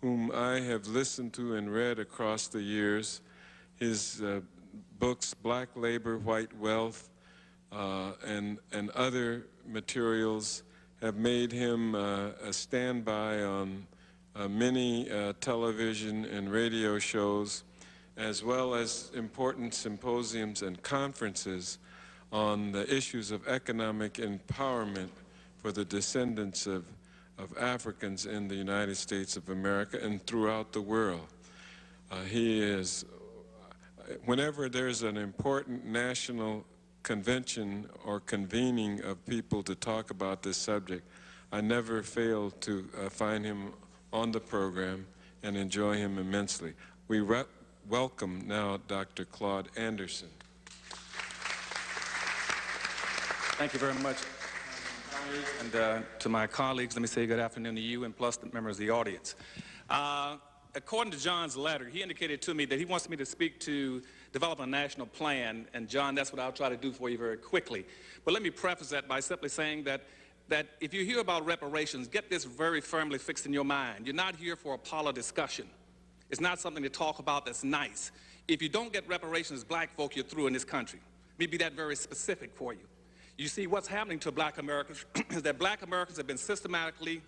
whom I have listened to and read across the years. His books, Black Labor, White Wealth, and other materials have made him a standby on many television and radio shows, as well as important symposiums and conferences on the issues of economic empowerment for the descendants of Africans in the United States of America and throughout the world. He is, whenever there's an important national convention or convening of people to talk about this subject, I never fail to find him on the program and enjoy him immensely. We welcome now Dr. Claude Anderson. Thank you very much. And to my colleagues, let me say good afternoon to you and plus the members of the audience. According to John's letter, he indicated to me that he wants me to speak to develop a national plan, and John, that's what I'll try to do for you very quickly. But let me preface that by simply saying that if you hear about reparations, get this very firmly fixed in your mind. You're not here for a parlor discussion. It's not something to talk about that's nice. If you don't get reparations as black folk, you're through in this country. Let me be that very specific for you. You see, what's happening to black Americans is that black Americans have been systematically,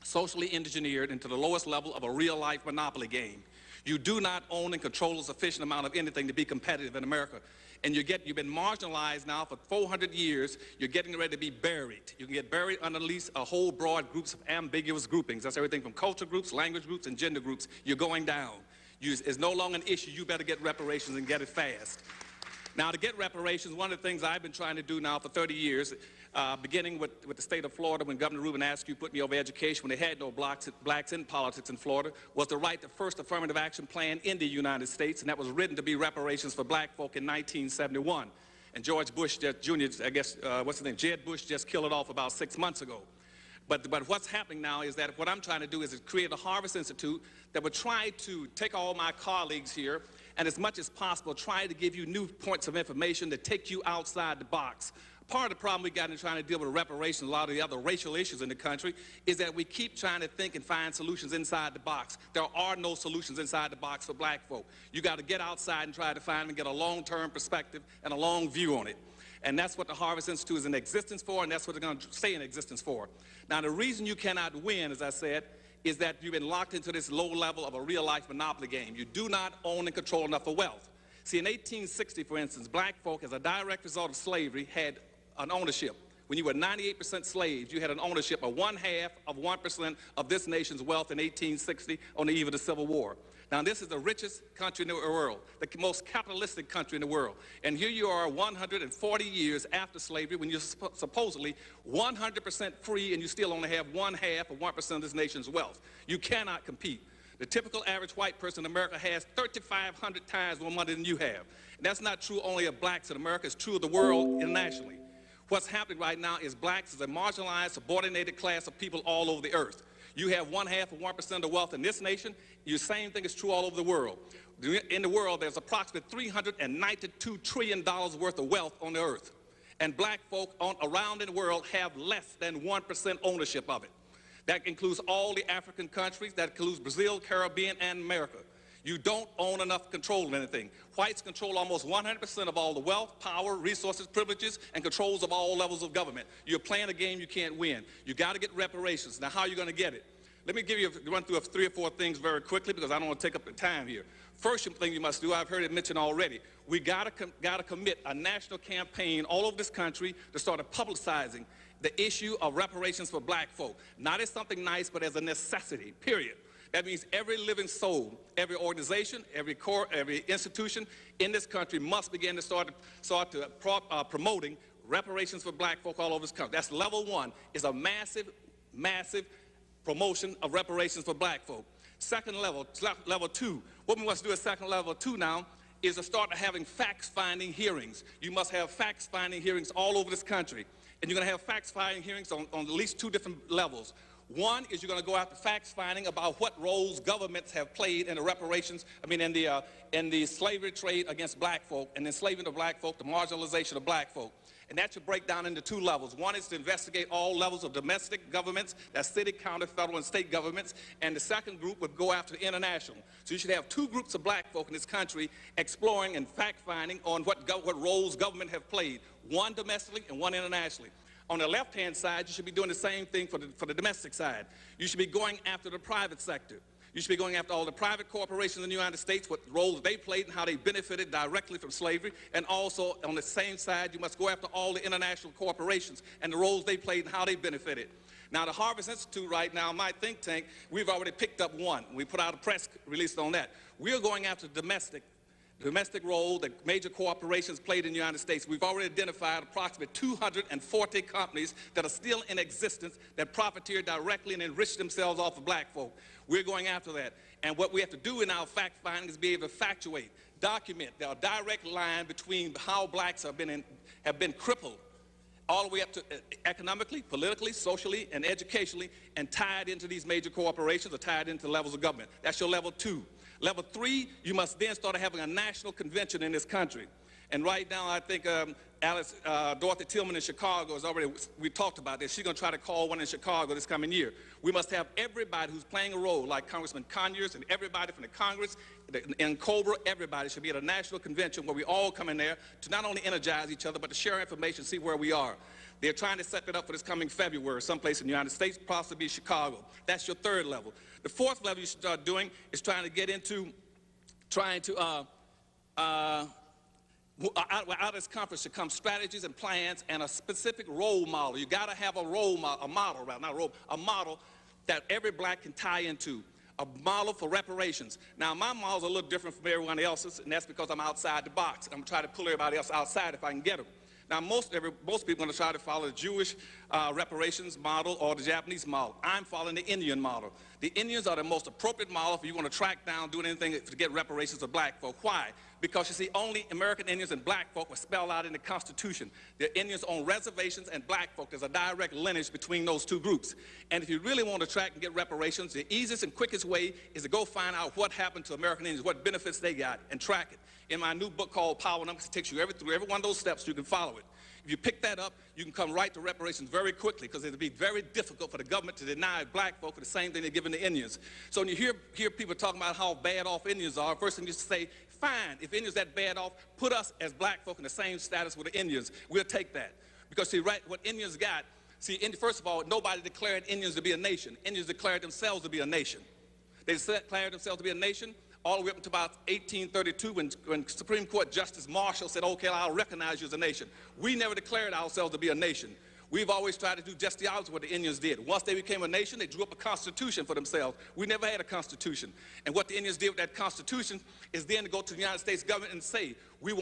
socially engineered into the lowest level of a real-life monopoly game. You do not own and control a sufficient amount of anything to be competitive in America. And you've been marginalized now for 400 years. You're getting ready to be buried. You can get buried underneath a whole broad groups of ambiguous groupings. That's everything from culture groups, language groups, and gender groups. You're going down. It's no longer an issue. You better get reparations and get it fast. Now, to get reparations, one of the things I've been trying to do now for 30 years, beginning with the state of Florida, when Governor Rubin Askew put me over education, when they had no blacks in politics in Florida, was to write the first affirmative action plan in the United States, and that was written to be reparations for black folk in 1971. And George Bush Jr., I guess, what's his name, Jed Bush just killed it off about 6 months ago. But what's happening now is that what I'm trying to do is create a Harvest Institute that would try to take all my colleagues here and as much as possible try to give you new points of information that take you outside the box. Part of the problem we got in trying to deal with reparations, a lot of the other racial issues in the country, is that we keep trying to think and find solutions inside the box. There are no solutions inside the box for black folk. You got to get outside and try to find them and get a long-term perspective and a long view on it. And that's what the Harvest Institute is in existence for, and that's what they're going to stay in existence for. Now, the reason you cannot win, as I said, is that you've been locked into this low level of a real-life monopoly game. You do not own and control enough of wealth. See, in 1860, for instance, black folk, as a direct result of slavery, had an ownership. When you were 98% slaves, you had an ownership of 1/2 of 1% of this nation's wealth in 1860 on the eve of the Civil War. Now, this is the richest country in the world, the most capitalistic country in the world. And here you are 140 years after slavery when you're supposedly 100% free and you still only have 1/2 of 1% of this nation's wealth. You cannot compete. The typical average white person in America has 3,500 times more money than you have. And that's not true only of blacks in America, it's true of the world internationally. What's happening right now is blacks is a marginalized, subordinated class of people all over the earth. You have 1/2 of 1% of wealth in this nation. The same thing is true all over the world. In the world, there's approximately $392 trillion worth of wealth on the earth. And black folk around in the world have less than 1% ownership of it. That includes all the African countries, that includes Brazil, Caribbean, and America. You don't own enough control of anything. Whites control almost 100% of all the wealth, power, resources, privileges, and controls of all levels of government. You're playing a game you can't win. You got to get reparations. Now, how are you going to get it? Let me give you a run through of 3 or 4 things very quickly because I don't want to take up the time here. First thing you must do, I've heard it mentioned already, we got to commit a national campaign all over this country to start publicizing the issue of reparations for black folk. Not as something nice, but as a necessity, period. That means every living soul, every organization, every corps, every institution in this country must begin to start promoting reparations for black folk all over this country. That's level 1, is a massive, massive promotion of reparations for black folk. Second level, level 2, what we must do at second level 2 now is to start having facts-finding hearings. You must have facts-finding hearings all over this country. And you're going to have facts-finding hearings on at least 2 different levels. One is you're going to go after facts finding about what roles governments have played in the reparations, in the slavery trade against black folk, and enslavement of black folk, the marginalization of black folk. And that should break down into two levels. One is to investigate all levels of domestic governments, that's city, county, federal, and state governments. And the second group would go after international. So you should have two groups of black folk in this country exploring and fact-finding on what roles government have played, one domestically and one internationally. On the left-hand side, you should be doing the same thing for the domestic side. You should be going after the private sector. You should be going after all the private corporations in the United States, what roles they played and how they benefited directly from slavery. And also, on the same side, you must go after all the international corporations and the roles they played and how they benefited. Now, the Harvest Institute right now, my think tank, we've already picked up one. We put out a press release on that. We're going after domestic role that major corporations played in the United States. We've already identified approximately 240 companies that are still in existence that profiteer directly and enrich themselves off of black folk. We're going after that. And what we have to do in our fact finding is be able to factuate, document. There are direct line between how blacks have been crippled all the way up to economically, politically, socially, and educationally, and tied into these major corporations or tied into levels of government. That's your level 2. Level 3, you must then start having a national convention in this country. And right now, I think Dorothy Tillman in Chicago is already, we talked about this. She's going to try to call one in Chicago this coming year. We must have everybody who's playing a role, like Congressman Conyers and everybody from the Congress, and Cobra, everybody should be at a national convention where we all come in there to not only energize each other, but to share information, see where we are. They're trying to set that up for this coming February, someplace in the United States, possibly Chicago. That's your third level. The fourth level you should start doing is trying to get into, out of this conference should come strategies and plans and a specific role model. You got to have a model that every black can tie into. A model for reparations. Now, my model's a little different from everyone else's, and that's because I'm outside the box. I'm going to try to pull everybody else outside if I can get them. Now, most people are going to try to follow the Jewish reparations model or the Japanese model. I'm following the Indian model. The Indians are the most appropriate model if you want to track down, doing anything to get reparations of black folk. Why? Because, you see, only American Indians and black folk were spelled out in the Constitution. The Indians on reservations and black folk. There's a direct lineage between those two groups. And if you really want to track and get reparations, the easiest and quickest way is to go find out what happened to American Indians, what benefits they got, and track it. In my new book called Power Numbers, it takes you through every one of those steps. You can follow it. If you pick that up, you can come right to reparations very quickly, because it'll be very difficult for the government to deny black folk for the same thing they're giving the Indians. So when you hear people talking about how bad off Indians are, first thing you say, fine, if Indians that bad off, put us as black folk in the same status with the Indians. We'll take that. Because see, right, what Indians got, see, first of all, nobody declared Indians to be a nation. Indians declared themselves to be a nation. They declared themselves to be a nation all the way up until about 1832 when Supreme Court Justice Marshall said, okay, I'll recognize you as a nation. We never declared ourselves to be a nation. We've always tried to do just the opposite of what the Indians did. Once they became a nation, they drew up a constitution for themselves. We never had a constitution. And what the Indians did with that constitution is then to go to the United States government and say, we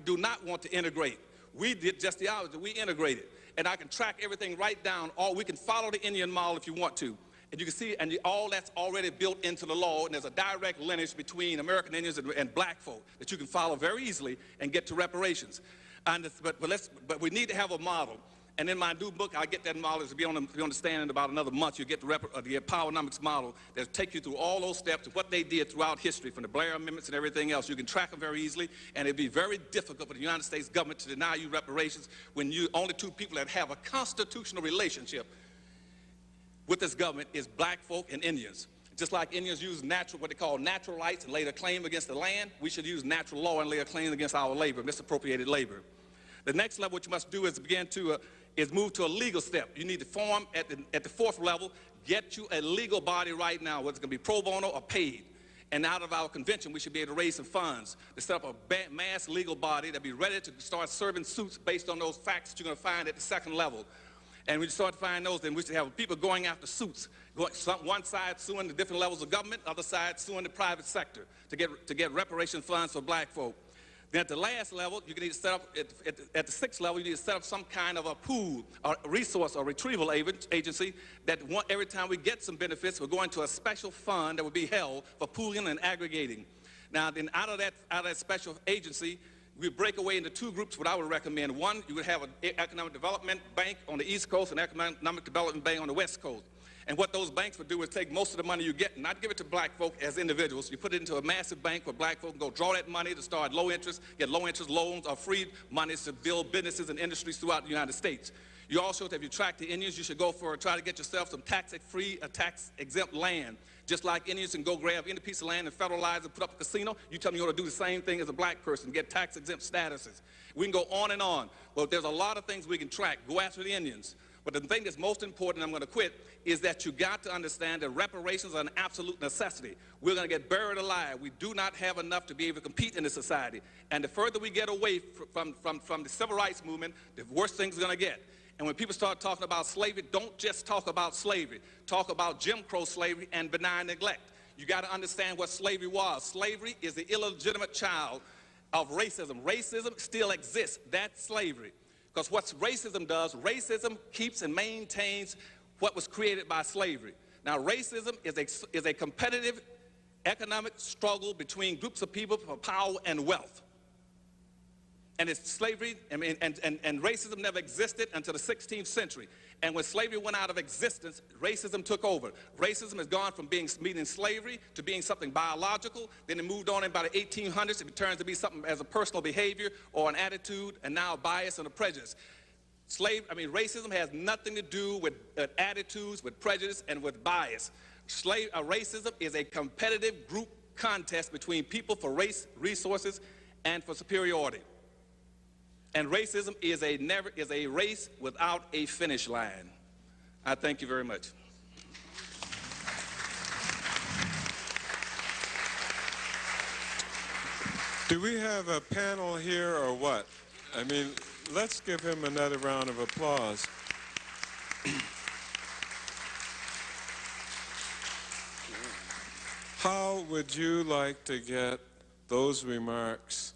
do not want to integrate. We did just the opposite. We integrated. And I can track everything right down, or we can follow the Indian model if you want to. And you can see, and all that's already built into the law, and there's a direct lineage between American Indians and black folk that you can follow very easily and get to reparations. But we need to have a model. And in my new book, I'll get that model to be on the stand in about another month. You'll get the Powernomics model that'll take you through all those steps of what they did throughout history, from the Blair Amendments and everything else. You can track them very easily, and it'd be very difficult for the United States government to deny you reparations when you only two people that have a constitutional relationship with this government is black folk and Indians. Just like Indians use what they call natural rights and lay their claim against the land, we should use natural law and lay a claim against our labor, misappropriated labor. The next level what you must do is move to a legal step. You need to form at the fourth level, get you a legal body right now, whether it's going to be pro bono or paid. And out of our convention, we should be able to raise some funds to set up a mass legal body that'll be ready to start serving suits based on those facts that you're going to find at the second level. And we start to find those, then we should have people going after suits. One side suing the different levels of government, other side suing the private sector to get reparation funds for black folk. Then at the last level, you need to set up, at the sixth level, you need to set up some kind of a pool, or resource, or retrieval agency that every time we get some benefits, we're going to a special fund that will be held for pooling and aggregating. Now, then out of that special agency, we break away into two groups, what I would recommend. One, you would have an economic development bank on the East Coast and an economic development bank on the West Coast. And what those banks would do is take most of the money you get and not give it to black folk as individuals. You put it into a massive bank where black folk can go draw that money to start low interest, get low interest loans or free monies to build businesses and industries throughout the United States. You also, if you track the Indians, you should go try to get yourself some tax-free or tax-exempt land. Just like Indians can go grab any piece of land and federalize and put up a casino, you tell me you ought to do the same thing as a black person, get tax-exempt statuses. We can go on and on. Well, there's a lot of things we can track. Go after the Indians. But the thing that's most important, and I'm going to quit, is that you got to understand that reparations are an absolute necessity. We're going to get buried alive. We do not have enough to be able to compete in this society. And the further we get away from the civil rights movement, the worse things are going to get. And when people start talking about slavery, don't just talk about slavery. Talk about Jim Crow slavery and benign neglect. You got to understand what slavery was. Slavery is the illegitimate child of racism. Racism still exists. That's slavery. Because what racism does, racism keeps and maintains what was created by slavery. Now, racism is a competitive economic struggle between groups of people for power and wealth. And it's slavery, and racism never existed until the 16th century. And when slavery went out of existence, racism took over. Racism has gone from meaning slavery to being something biological. Then it moved on in about the 1800s. It returns to be something as a personal behavior or an attitude, and now a bias and a prejudice. Racism has nothing to do with attitudes, with prejudice, and with bias. Racism is a competitive group contest between people for race, resources, and for superiority. And racism is a race without a finish line. I thank you very much. Do we have a panel here or what? I mean, let's give him another round of applause. How would you like to get those remarks